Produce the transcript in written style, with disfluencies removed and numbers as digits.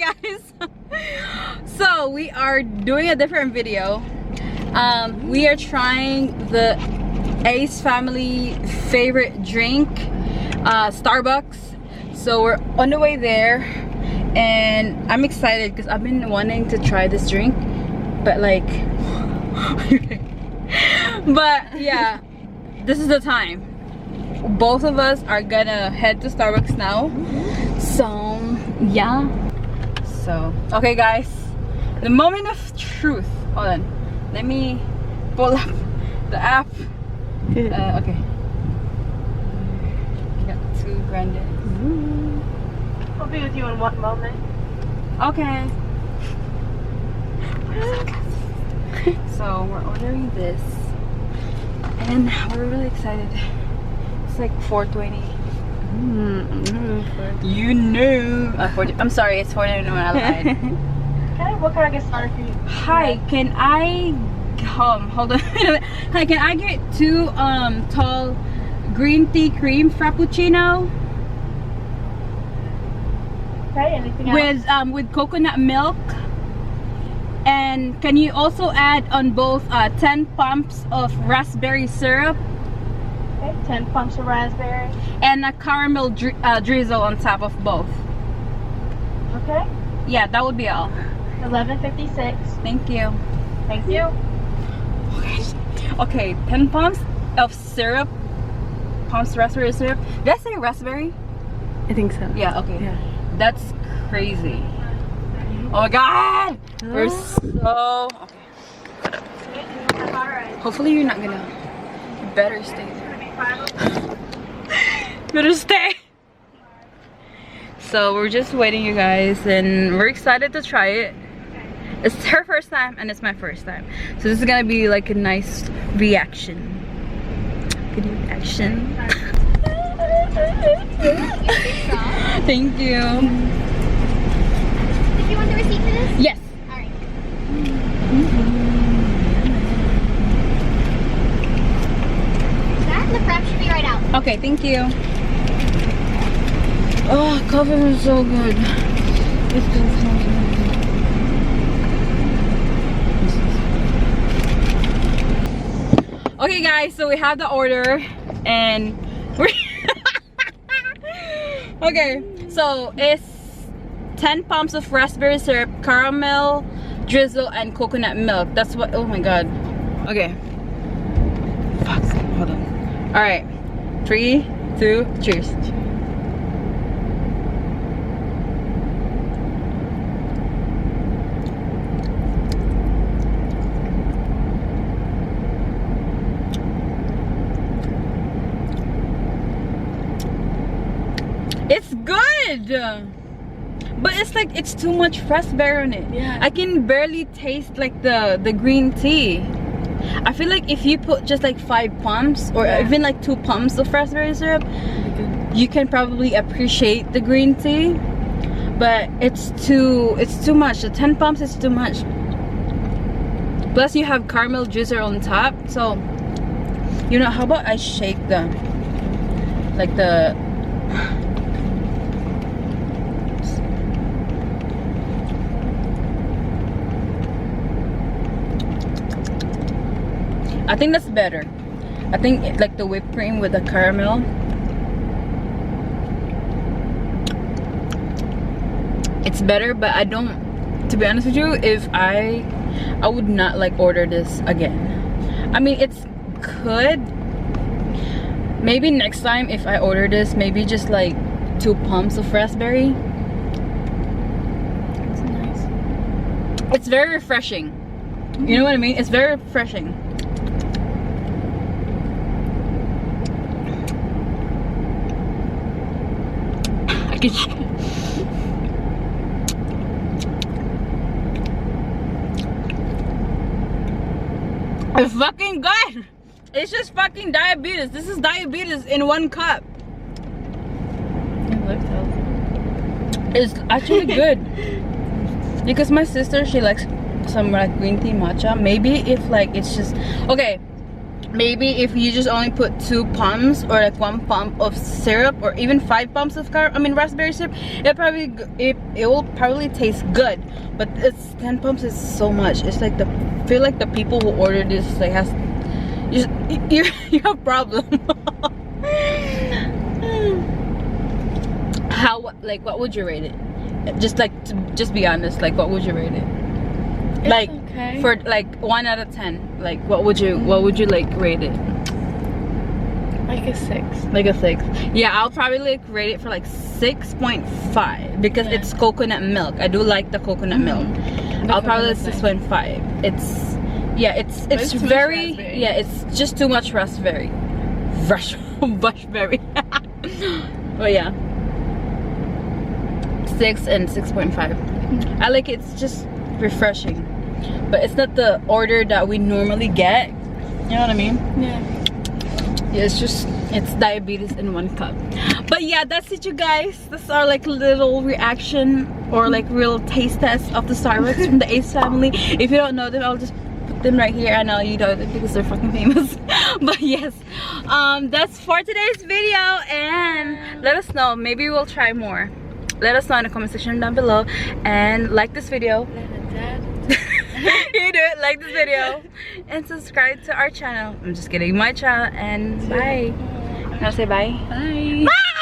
guys. So we are doing a different video. We are trying the Ace family favorite drink, Starbucks. So we're on the way there, and I'm excited because I've been wanting to try this drink, but like but yeah, this is the time. Both of us are gonna head to Starbucks now. So yeah. So okay guys, the moment of truth. Hold on, let me pull up the app. Okay, got 2 grandes. I'll be with you in 1 moment. Okay. So we're ordering this, and we're really excited. It's like 4:20. You know. 40, I'm sorry, it's 4:20 when I lied. What can I get started for you? Hi, can I hold on. Hi, can I get 2 tall green tea cream frappuccino? Okay, anything else? With coconut milk. And can you also add on both 10 pumps of raspberry syrup? Okay, 10 pumps of raspberry. And a caramel drizzle on top of both. Okay. Yeah, that would be all. $11.56. Thank you. Thank you. Okay, 10 pumps of syrup. Pumps raspberry syrup. Did I say raspberry? I think so. Yeah, okay. Yeah. That's crazy. Oh my god! We're so... Okay. Hopefully you're not gonna... You better stay there. Better stay. So we're just waiting, you guys, and we're excited to try it. It's her first time and it's my first time. So this is gonna be like a nice reaction. Good reaction. Thank you. Did you want the receipt for this? Yes. Alright. That and the frap should be right out. Okay, thank you. Oh, coffee is so good. It's so good. Okay guys, so we have the order and we're okay, so it's 10 pumps of raspberry syrup, caramel drizzle, and coconut milk. That's what, oh my god. Okay. Fuck, hold on. Alright. 3, 2, cheers. It's good, but it's like it's too much raspberry on it. Yeah. I can barely taste like the green tea. I feel like if you put just like 5 pumps or even like 2 pumps of raspberry syrup, you can probably appreciate the green tea. But it's too much. The 10 pumps is too much. Plus you have caramel drizzle on top. So you know, how about I shake the I think that's better. I think like the whipped cream with the caramel. It's better, but I don't, to be honest with you, if I would not like order this again. I mean, it's good. Maybe next time if I order this, maybe just like 2 pumps of raspberry. It's nice. It's very refreshing. You know what I mean? It's very refreshing. It's fucking good. It's just fucking diabetes. This is diabetes in 1 cup. It looks healthy. It's actually good. Because my sister, she likes some like green tea matcha. Maybe if like it's just okay. maybe if you just only put 2 pumps or like 1 pump of syrup or even 5 pumps of raspberry syrup, it will probably taste good. But it's 10 pumps is so much. It's like I feel like the people who order this like you have a problem. What would you rate it? Just be honest, like what would you rate it? It's like okay. For like 1 out of 10, like what would you like rate it? Like a 6. Like a 6. Yeah, I'll probably like rate it for like 6.5 because it's coconut milk. I do like the coconut milk. I'll probably like 6.5. It's very it's just too much raspberry. Raspberry. But yeah, 6 and 6.5. I like it. It's just refreshing, but it's not the order that we normally get. You know what I mean? Yeah. Yeah, it's diabetes in 1 cup. But yeah, that's it, you guys. That's our like little reaction or like real taste test of the Starbucks from the Ace family. If you don't know them, I'll just put them right here. I know you don't because they're fucking famous. But yes, that's for today's video, and let us know. Maybe we'll try more. Let us know in the comment section down below, and like this video. You do it, like this video, and subscribe to our channel. I'm just kidding, my channel, and bye. Can I say bye? Bye. Bye.